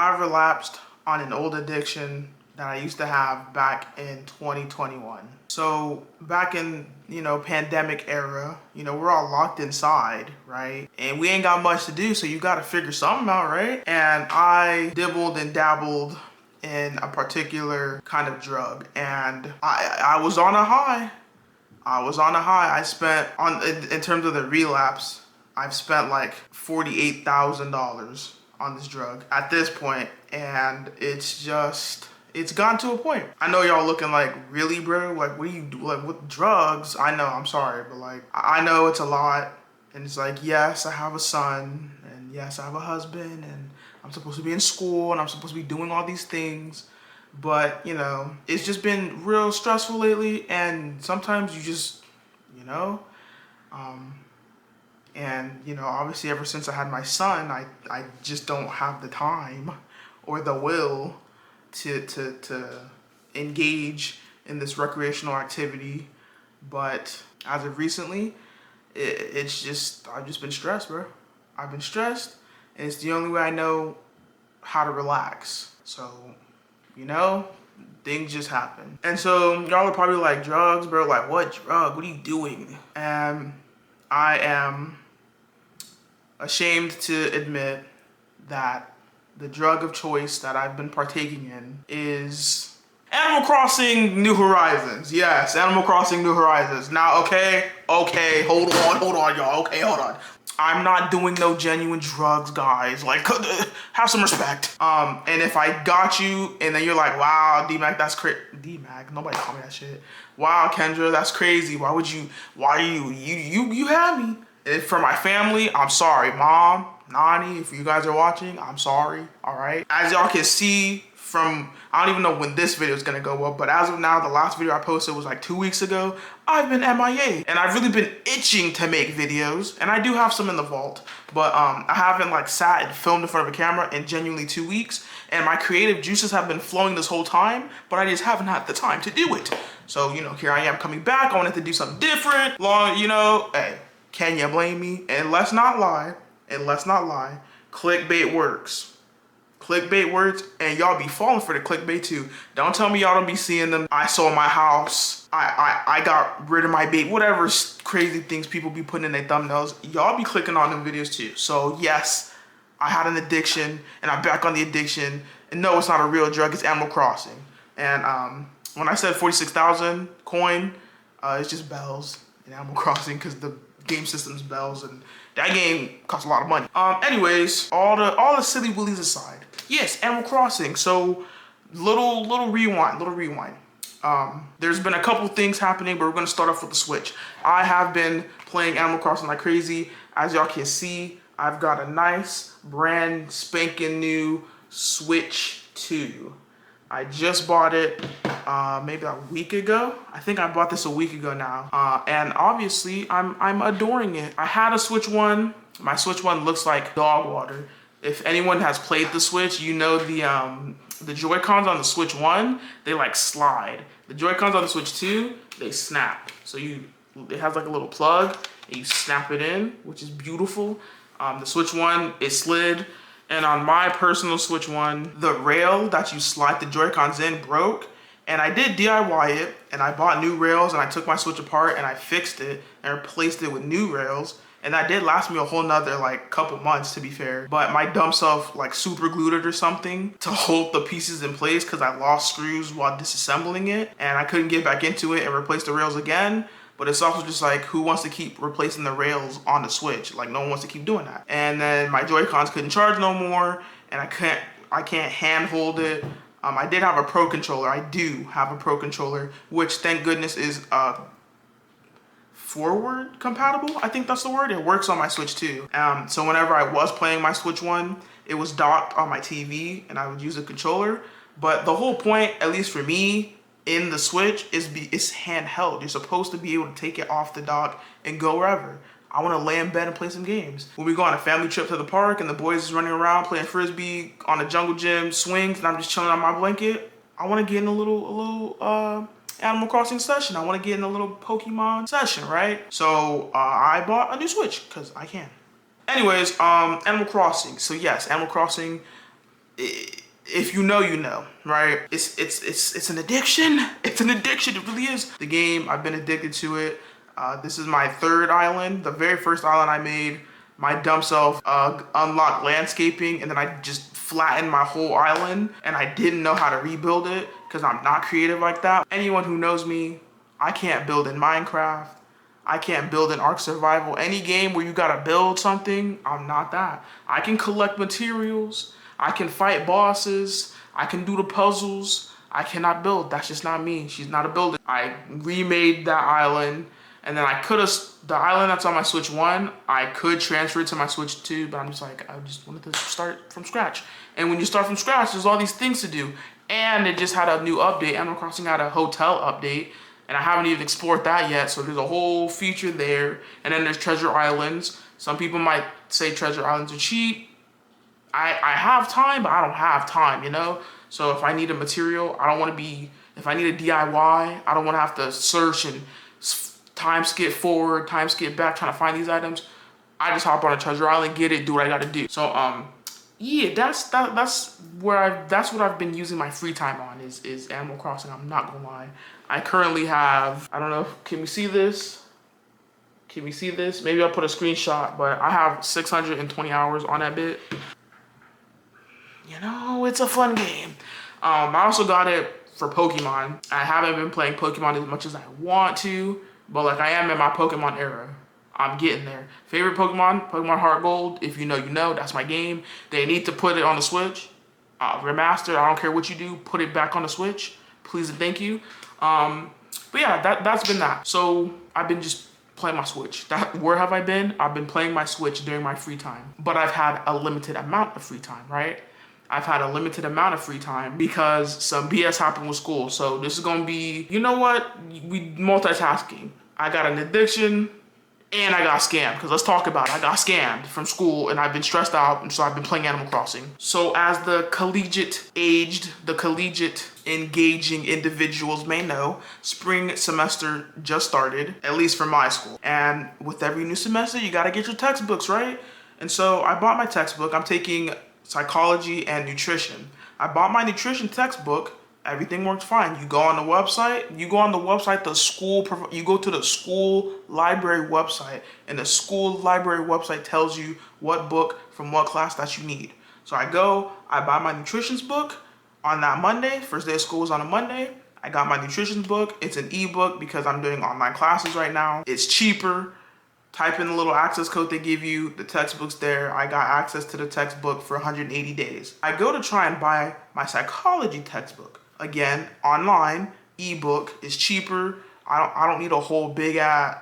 I relapsed on an old addiction that I used to have back in 2021. So back in, pandemic era, we're all locked inside, right? And we ain't got much to do, so you gotta figure something out, right? And I dibbled and dabbled in a particular kind of drug, and I was on a high. I spent in terms of the relapse, I've spent like $48,000 on this drug at this point, and it's gotten to a point. I know y'all looking like, really, bro? Like, what do you do? Like, with drugs? I know, I'm sorry, but like, I know it's a lot, and it's like, yes, I have a son, and yes, I have a husband, and I'm supposed to be in school, and I'm supposed to be doing all these things. But, it's just been real stressful lately, and sometimes you just, obviously ever since I had my son, I just don't have the time or the will to engage in this recreational activity. But as of recently, I've just been stressed, bro. I've been stressed, and it's the only way I know how to relax. So, things just happen. And so y'all are probably like, drugs, bro? Like, what drug? What are you doing? And I am ashamed to admit that the drug of choice that I've been partaking in is Animal Crossing New Horizons. Yes, Animal Crossing New Horizons. Now, okay, hold on, y'all. Okay, hold on. I'm not doing no genuine drugs, guys. Like, have some respect. And if I got you, and then you're like, wow, D-Mac, that's crazy. D-Mac, nobody call me that shit. Wow, Kendra, that's crazy. Why you have me? And for my family, I'm sorry. Mom, Nani, if you guys are watching, I'm sorry, all right? As y'all can see from, I don't even know when this video is gonna go up, but as of now, the last video I posted was like 2 weeks ago. I've been MIA, and I've really been itching to make videos, and I do have some in the vault, but I haven't like sat and filmed in front of a camera in genuinely 2 weeks, and my creative juices have been flowing this whole time, but I just haven't had the time to do it. So, here I am coming back. I wanted to do something different, hey, can you blame me? And let's not lie, clickbait works. Clickbait words, and y'all be falling for the clickbait too. Don't tell me y'all don't be seeing them. I sold my house. I got rid of my baby. Whatever crazy things people be putting in their thumbnails. Y'all be clicking on them videos too. So yes, I had an addiction, and I'm back on the addiction. And no, it's not a real drug. It's Animal Crossing. And when I said 46,000 coin, it's just bells in Animal Crossing, because the game system's bells, and that game costs a lot of money. Anyways, all the silly willies aside. Yes, Animal Crossing. So, little rewind. There's been a couple things happening, but we're gonna start off with the Switch. I have been playing Animal Crossing like crazy. As y'all can see, I've got a nice, brand spanking new Switch 2. I just bought it maybe a week ago. I think I bought this a week ago now. And obviously, I'm adoring it. I had a Switch 1. My Switch 1 looks like dog water. If anyone has played the Switch, you know the Joy-Cons on the Switch 1, they like slide. The Joy-Cons on the Switch 2, they snap. So it has like a little plug, and you snap it in, which is beautiful. The Switch 1, it slid. And on my personal Switch 1, the rail that you slide the Joy-Cons in broke. And I did DIY it, and I bought new rails, and I took my Switch apart, and I fixed it, and replaced it with new rails. And that did last me a whole nother like couple months, to be fair. But my dumb self like super glued it or something to hold the pieces in place, because I lost screws while disassembling it. And I couldn't get back into it and replace the rails again. But it's also just like, who wants to keep replacing the rails on the Switch? Like, no one wants to keep doing that. And then my Joy-Cons couldn't charge no more, and I can't hand hold it. I did have a Pro controller. I do have a Pro controller, which thank goodness is forward compatible. I think that's the word. It works on my Switch too. So whenever I was playing my Switch 1, it was docked on my TV, and I would use a controller. But the whole point, at least for me, in the Switch is handheld. You're supposed to be able to take it off the dock and go wherever. I want to lay in bed and play some games. When we go on a family trip to the park and the boys is running around playing frisbee on the jungle gym swings, and I'm just chilling on my blanket, I want to get in a little Animal Crossing session. I want to get in a little Pokemon session, right? So I bought a new Switch because I can. Anyways, Animal Crossing. So yes, Animal Crossing If you know, you know, right? It's an addiction. It's an addiction. It really is. The game, I've been addicted to it. This is my third island. The very first island I made, my dumb self unlocked landscaping, and then I just flattened my whole island, and I didn't know how to rebuild it because I'm not creative like that. Anyone who knows me, I can't build in Minecraft. I can't build in Ark Survival. Any game where you gotta build something, I'm not that. I can collect materials. I can fight bosses. I can do the puzzles. I cannot build. That's just not me. She's not a builder. I remade that island, and then I could have, the island that's on my Switch 1, I could transfer it to my Switch 2, but I'm just like, I just wanted to start from scratch. And when you start from scratch, there's all these things to do. And it just had a new update. Animal Crossing had a hotel update, and I haven't even explored that yet, so there's a whole feature there. And then there's treasure islands. Some people might say treasure islands are cheap. I have time, but I don't have time, you know? So if I need a material, I don't want to be, if I need a DIY, I don't want to have to search and time skip forward, time skip back, trying to find these items. I just hop on a treasure island, get it, do what I gotta do. So yeah, that's what I've been using my free time on is Animal Crossing. I'm not gonna lie. I currently have, I don't know, can we see this? Can we see this? Maybe I'll put a screenshot, but I have 620 hours on that bit. You know, it's a fun game. I also got it for Pokemon. I haven't been playing Pokemon as much as I want to, but like I am in my Pokemon era. I'm getting there. Favorite Pokemon? Pokemon Heart Gold. If you know, you know. That's my game. They need to put it on the Switch. Remastered. I don't care what you do. Put it back on the Switch. Please and thank you. But yeah, that's been that. So I've been just playing my Switch. Where have I been? I've been playing my Switch during my free time. But I've had a limited amount of free time, right? I've had a limited amount of free time because some BS happened with school. So this is gonna be, you know what? We multitasking. I got an addiction and I got scammed. Because let's talk about it. I got scammed from school and I've been stressed out, and so I've been playing Animal Crossing. So as the collegiate engaging individuals may know, spring semester just started, at least for my school. And with every new semester, you gotta get your textbooks, right? And so I bought my textbook. I'm taking psychology and nutrition. I bought my nutrition textbook. Everything worked fine. You go on the website, you go to the school library website, and the school library website tells you what book from what class that you need. So I buy my nutrition book on that Monday. First day of school was on a Monday. I got my nutrition book. It's an ebook because I'm doing online classes right now. It's cheaper. Type in the little access code they give you, the textbook's there. I got access to the textbook for 180 days. I go to try and buy my psychology textbook. Again, online, ebook is cheaper. I don't need a whole big ass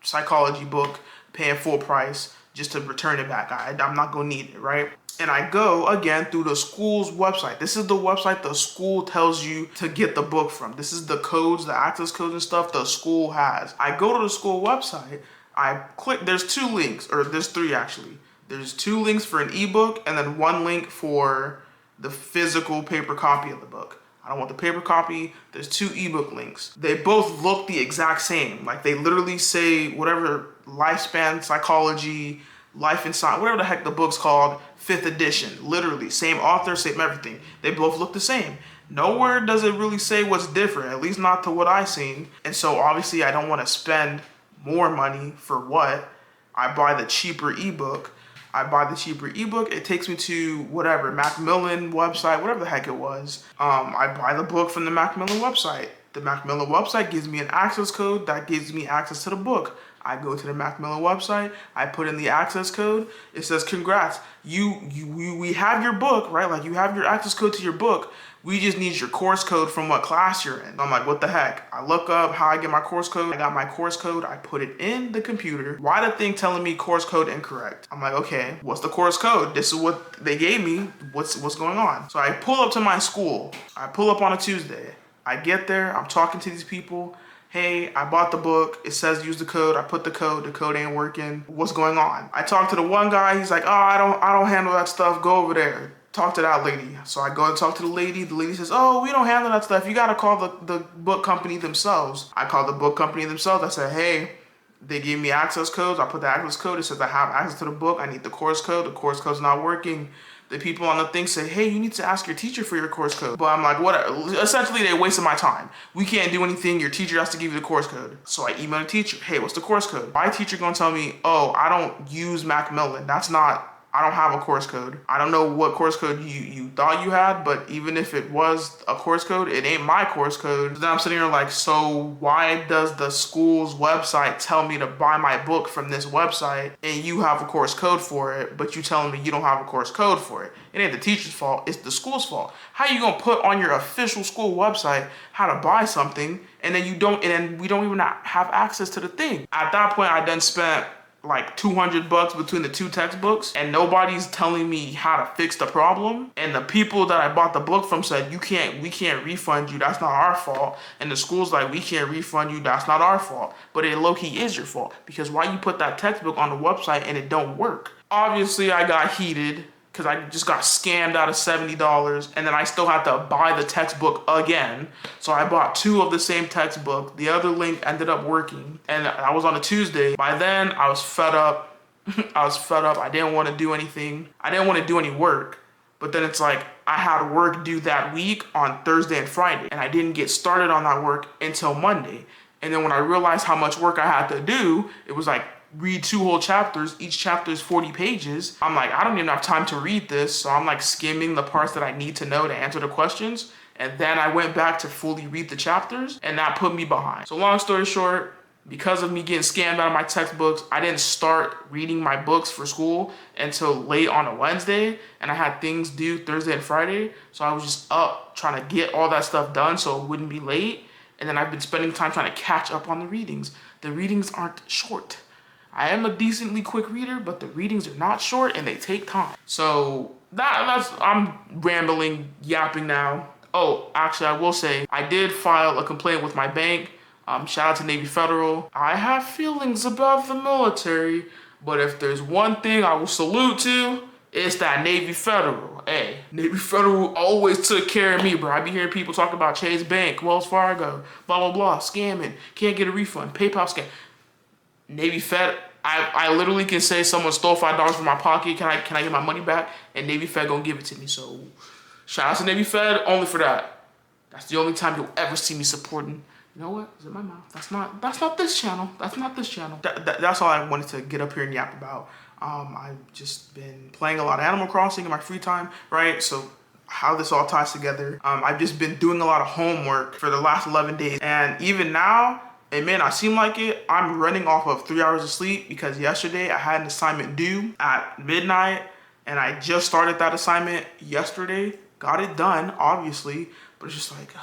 psychology book paying full price just to return it back. I'm not gonna need it, right? And I go again through the school's website. This is the website the school tells you to get the book from. This is the codes, the access codes and stuff the school has. I go to the school website. I click, there's two links, or there's three actually. There's two links for an ebook and then one link for the physical paper copy of the book. I don't want the paper copy. There's two ebook links. They both look the exact same. Like they literally say whatever lifespan psychology, life and science, whatever the heck the book's called, 5th edition. Literally, same author, same everything. They both look the same. Nowhere does it really say what's different, at least not to what I've seen. And so obviously I don't want to spend more money for what? I buy the cheaper ebook. It takes me to whatever, Macmillan website, whatever the heck it was. I buy the book from the Macmillan website. The Macmillan website gives me an access code that gives me access to the book. I go to the Macmillan website, I put in the access code. It says, congrats, we have your book, right? Like you have your access code to your book. We just need your course code from what class you're in. I'm like, what the heck? I look up how I get my course code. I got my course code. I put it in the computer. Why the thing telling me course code incorrect? I'm like, okay, what's the course code? This is what they gave me. What's going on? So I pull up to my school. I pull up on a Tuesday. I get there. I'm talking to these people. Hey, I bought the book. It says use the code. I put the code ain't working. What's going on? I talked to the one guy. He's like, oh, I don't handle that stuff. Go over there. Talk to that lady. So I go and talk to the lady. The lady says, oh, we don't handle that stuff. You got to call the book company themselves. I called the book company themselves. I said, hey, they gave me access codes. I put the access code. It says I have access to the book. I need the course code. The course code's not working. The people on the thing say, hey, you need to ask your teacher for your course code. But I'm like, what? Essentially, they wasted my time. We can't do anything. Your teacher has to give you the course code. So I emailed the teacher, hey, what's the course code? My teacher gonna tell me, oh, I don't use Macmillan. I don't have a course code. I don't know what course code you thought you had, but even if it was a course code, it ain't my course code. Then I'm sitting here like, so why does the school's website tell me to buy my book from this website and you have a course code for it, but you telling me you don't have a course code for it? It ain't the teacher's fault, it's the school's fault. How you gonna put on your official school website how to buy something and then we don't even have access to the thing? At that point, I done spent like $200 between the two textbooks and nobody's telling me how to fix the problem. And the people that I bought the book from said, we can't refund you, that's not our fault. And the school's like, we can't refund you, that's not our fault. But it low-key is your fault, because why you put that textbook on the website and it don't work? Obviously I got heated because I just got scammed out of $70 and then I still had to buy the textbook again. So I bought 2 of the same textbook. The other link ended up working and I was on a Tuesday. By then I was fed up. I didn't want to do anything. I didn't want to do any work. But then it's like I had work due that week on Thursday and Friday and I didn't get started on that work until Monday. And then when I realized how much work I had to do, it was like, read 2 whole chapters. Each chapter is 40 pages. I'm like, I don't even have time to read this. So I'm like skimming the parts that I need to know to answer the questions. And then I went back to fully read the chapters and that put me behind. So long story short, because of me getting scammed out of my textbooks, I didn't start reading my books for school until late on a Wednesday. And I had things due Thursday and Friday. So I was just up trying to get all that stuff done so it wouldn't be late. And then I've been spending time trying to catch up on the readings. The readings aren't short. I am a decently quick reader, but the readings are not short and they take time. So I'm rambling, yapping now. Oh, actually, I will say, I did file a complaint with my bank. Shout out to Navy Federal. I have feelings about the military, but if there's one thing I will salute to, it's that Navy Federal. Hey, Navy Federal always took care of me, bro. I be hearing people talk about Chase Bank, Wells Fargo, blah, blah, blah, scamming, can't get a refund, PayPal scam. Navy Fed, I literally can say someone stole $5 from my pocket. Can I get my money back? And Navy Fed gonna give it to me. So shout out to Navy Fed only for that. That's the only time you'll ever see me supporting. You know what? Is it my mouth? That's not this channel. That's not this channel. That's all I wanted to get up here and yap about. I've just been playing a lot of Animal Crossing in my free time, right? So how this all ties together. I've just been doing a lot of homework for the last 11 days. And even now, it may not seem like it, I'm running off of 3 hours of sleep because yesterday I had an assignment due at midnight and I just started that assignment yesterday. Got it done, obviously, but it's just like,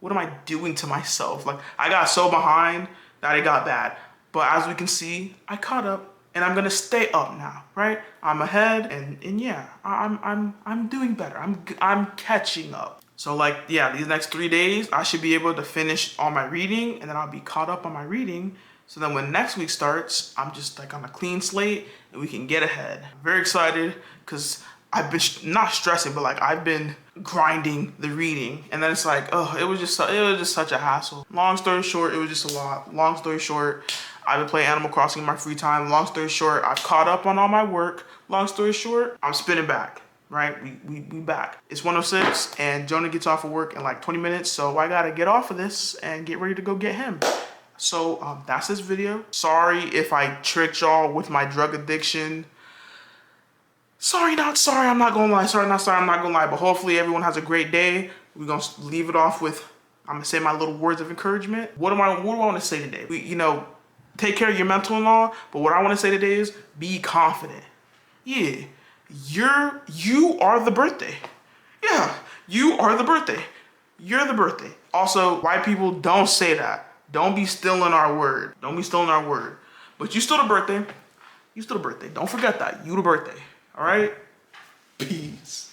what am I doing to myself? Like, I got so behind that it got bad. But as we can see, I caught up and I'm gonna stay up now, right? I'm ahead and yeah, I'm doing better. I'm catching up. So like, yeah, these next 3 days, I should be able to finish all my reading and then I'll be caught up on my reading. So then when next week starts, I'm just like on a clean slate and we can get ahead. I'm very excited because I've been not stressing, but like I've been grinding the reading. And then it's like, oh, it was just such a hassle. Long story short, it was just a lot. Long story short, I've been playing Animal Crossing in my free time. Long story short, I've caught up on all my work. Long story short, I'm spinning back. Right, we back. It's 1:06 and Jonah gets off of work in like 20 minutes, so I gotta get off of this and get ready to go get him. So that's this video. Sorry if I tricked y'all with my drug addiction. Sorry, not sorry, I'm not gonna lie. Sorry, not sorry, I'm not gonna lie. But hopefully everyone has a great day. We're gonna leave it off with, I'm gonna say my little words of encouragement. What do I wanna say today? Take care of your mental and all, but what I wanna say today is be confident. Yeah. You are the birthday. Yeah, you are the birthday. You're the birthday. Also, white people, don't say that. Don't be stealing our word. Don't be stealing our word. But you still the birthday. You still the birthday. Don't forget that. You the birthday. All right? Peace.